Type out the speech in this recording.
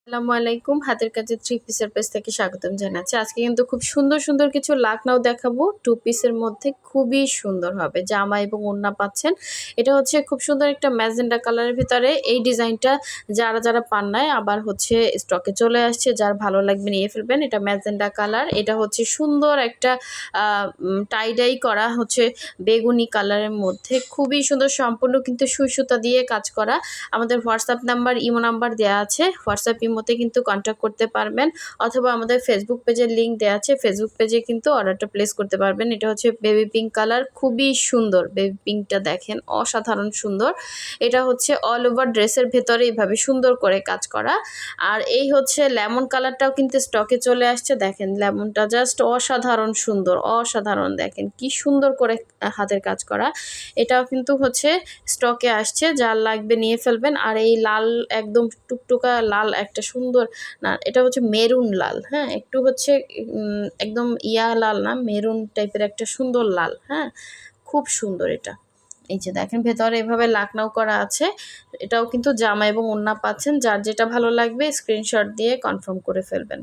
আসসালামু আলাইকুম। হাতের কাজের থ্রি পিসের পেজ থেকে স্বাগতম জানাচ্ছি। আজকে কিন্তু খুব সুন্দর, সুন্দর কিছু লাকনাও দেখাবো। টু পিসের মধ্যে খুবই সুন্দর হবে। জামা এবং ওড়না পাচ্ছেন। এটা হচ্ছে খুব সুন্দর একটা ম্যাজেন্ডা কালারের ভিতরে। এই ডিজাইনটা যারা পান নাই আবার হচ্ছে স্টকে চলে আসছে। যার ভালো লাগবে নিয়ে ফেলবেন। এটা ম্যাজেন্ডা কালার। এটা হচ্ছে সুন্দর একটা টাই ডাই করা হচ্ছে বেগুনি কালারের মধ্যে। খুবই সুন্দর, সম্পূর্ণ কিন্তু সুই সুতা দিয়ে কাজ করা। আমাদের হোয়াটসঅ্যাপ নাম্বার, ইমো নাম্বার দেওয়া আছে। হোয়াটসঅ্যাপ ইমোতে কিন্তু কন্ট্যাক্ট করতে পারবেন, অথবা আমাদের ফেসবুক পেজের লিঙ্ক দেওয়া আছে। ফেসবুক পেজে কিন্তু অর্ডারটা প্লেস করতে পারবেন। এটা হচ্ছে বেবি পিঙ্ক কালার, খুবই সুন্দর। বেবি পিঙ্কটা দেখেন, অসাধারণ সুন্দর। এটা হচ্ছে অল ওভার ড্রেসের ভেতরে এইভাবে সুন্দর করে কাজ করা। আর এই হচ্ছে লেমন কালারটাও কিন্তু স্টকে চলে আসছে। দেখেন লেমনটা জাস্ট অসাধারণ সুন্দর, অসাধারণ। দেখেন কি সুন্দর করে হাতের কাজ করা। এটাও কিন্তু হচ্ছে স্টকে আসছে। যার লাগবে নিয়ে ফেলবেন। আর এই লাল, একদম টুকটুকা লাল একটা সুন্দর, না এটা হচ্ছে মেরুন লাল, হ্যাঁ, একটু হচ্ছে একদম ইয়া লাল না, মেরুন টাইপের একটা সুন্দর লাল। হ্যাঁ, খুব সুন্দর এটা। এই যে দেখেন ভেতরে এভাবে লাকনাও করা আছে। এটাও কিন্তু জামা এবং ওড়না পাচ্ছেন। যার যেটা ভালো লাগবে স্ক্রিনশট দিয়ে কনফার্ম করে ফেলবেন।